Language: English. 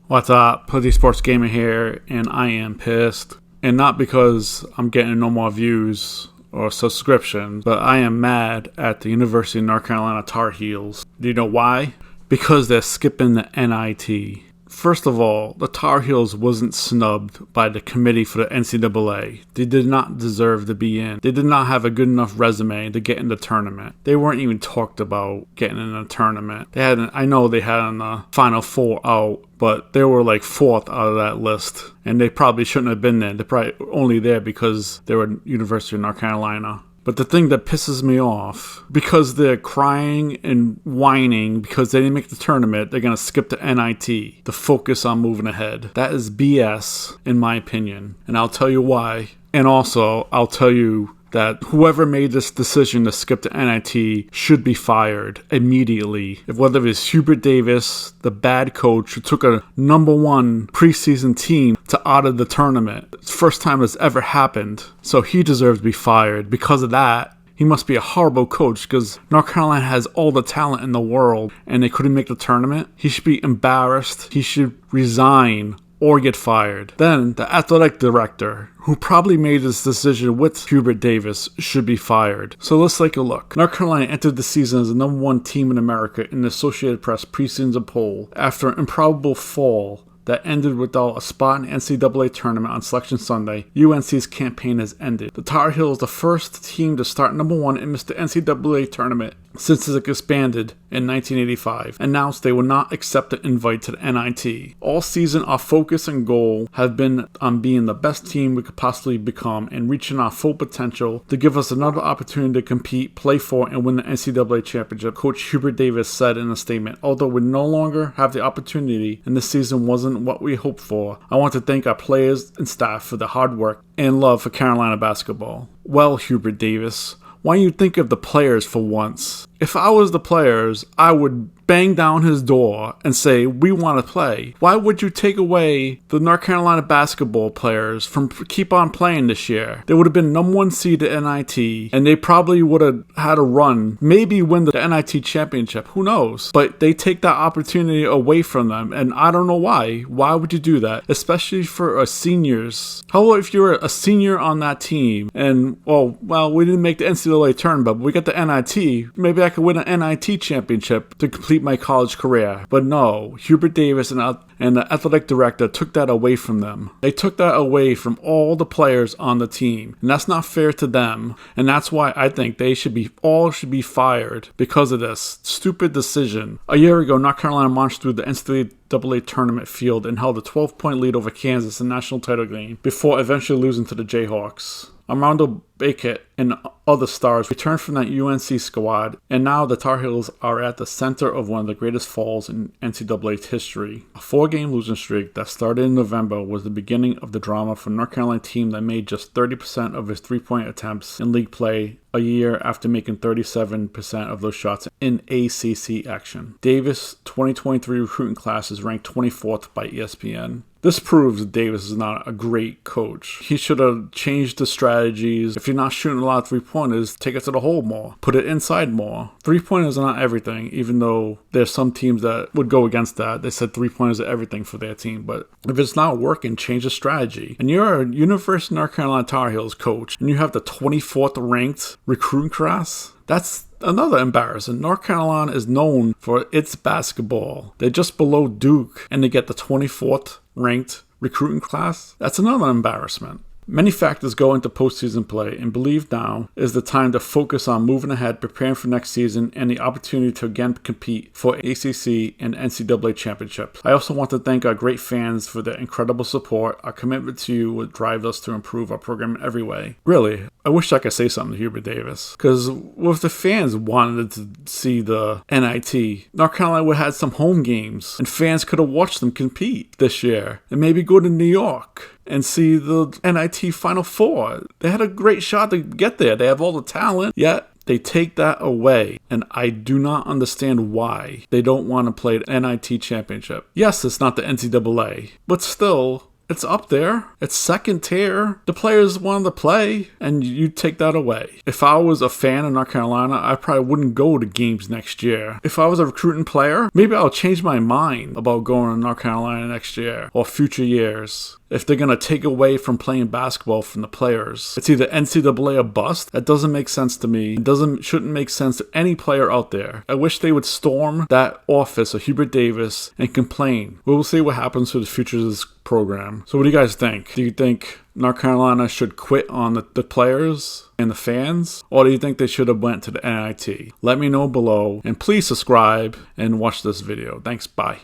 What's up? Putty Sports Gamer here, and I am pissed. And not because I'm getting no more views or subscriptions, but I am mad at the University of North Carolina Tar Heels. Do you know why? Because they're skipping the NIT. First of all, the Tar Heels wasn't snubbed by the committee for the NCAA. They did not deserve to be in. They did not have a good enough resume to get in the tournament. They weren't even talked about getting in the tournament. I know they had on the Final Four out, but they were like fourth out of that list. And they probably shouldn't have been there. They're probably only there because they were University of North Carolina. But the thing that pisses me off, because they're crying and whining because they didn't make the tournament, they're going to skip the NIT to focus on moving ahead. That is BS, in my opinion. And I'll tell you why. And also, I'll tell you that whoever made this decision to skip the NIT should be fired immediately. Whether it's Hubert Davis, the bad coach who took a #1 preseason team to out of the tournament. It's the first time it's ever happened. So he deserves to be fired. Because of that, he must be a horrible coach because North Carolina has all the talent in the world and they couldn't make the tournament. He should be embarrassed. He should resign or get fired. Then the athletic director, who probably made this decision with Hubert Davis, should be fired. So let's take a look. North Carolina entered the season as the #1 team in America in the Associated Press preseason poll after an improbable fall that ended without a spot in the NCAA tournament on Selection Sunday. UNC's campaign has ended. The Tar Heels, the first team to start #1 and miss the NCAA tournament since it expanded in 1985, announced they would not accept the invite to the NIT. All season, our focus and goal have been on being the best team we could possibly become and reaching our full potential to give us another opportunity to compete, play for, and win the NCAA championship, Coach Hubert Davis said in a statement. Although we no longer have the opportunity and this season wasn't what we hoped for, I want to thank our players and staff for the hard work and love for Carolina basketball. Well, Hubert Davis, why don't you think of the players for once? If I was the players, I would bang down his door and say, we want to play. Why would you take away the North Carolina basketball players from keep on playing this year? They would have been #1 seed at NIT, and they probably would have had a run, maybe win the NIT championship. Who knows? But they take that opportunity away from them, and I don't know why. Why would you do that? Especially for seniors. How about if you're a senior on that team, and, well, we didn't make the NCAA tournament, but we got the NIT. Maybe I could win an NIT championship to complete my college career. But no, Hubert Davis and the athletic director took that away from them. They took that away from all the players on the team, and that's not fair to them. And that's why I think they should be fired because of this stupid decision. A year ago, North Carolina marched through the NCAA tournament field and held a 12-point lead over Kansas in the national title game before eventually losing to the Jayhawks. Armando Beckett and other stars returned from that UNC squad, and now the Tar Heels are at the center of one of the greatest falls in NCAA history. A 4-game losing streak that started in November was the beginning of the drama for the North Carolina team that made just 30% of its three-point attempts in league play a year after making 37% of those shots in ACC action. Davis' 2023 recruiting class is ranked 24th by ESPN. This proves Davis is not a great coach. He should have changed the strategies. If you're not shooting a lot of three-pointers, take it to the hole more. Put it inside more. Three-pointers are not everything, even though there's some teams that would go against that. They said three-pointers are everything for their team. But if it's not working, change the strategy. And you're a University of North Carolina Tar Heels coach, and you have the 24th ranked recruiting class, that's another embarrassment. North Carolina is known for its basketball. They're just below Duke, and they get the 24th ranked recruiting class. That's another embarrassment. Many factors go into postseason play, and believe now is the time to focus on moving ahead, preparing for next season, and the opportunity to again compete for ACC and NCAA championships. I also want to thank our great fans for their incredible support. Our commitment to you will drive us to improve our program in every way. Really, I wish I could say something to Hubert Davis, because if the fans wanted to see the NIT, North Carolina would have had some home games, and fans could have watched them compete this year, and maybe go to New York and see the NIT Final Four. They had a great shot to get there. They have all the talent, yet they take that away. And I do not understand why they don't want to play the NIT championship. Yes, it's not the NCAA, but still, It's up there. It's second tier. The players wanted to play, and you take that away. If I was a fan of North Carolina, I probably wouldn't go to games next year. If I was a recruiting player, maybe I'll change my mind about going to North Carolina next year or future years. If they're going to take away from playing basketball from the players, it's either NCAA or bust. That doesn't make sense to me. It shouldn't make sense to any player out there. I wish they would storm that office of Hubert Davis and complain. We will see what happens to the future of this program. So what do you guys think? Do you think North Carolina should quit on the players and the fans? Or do you think they should have went to the NIT? Let me know below. And please subscribe and watch this video. Thanks. Bye.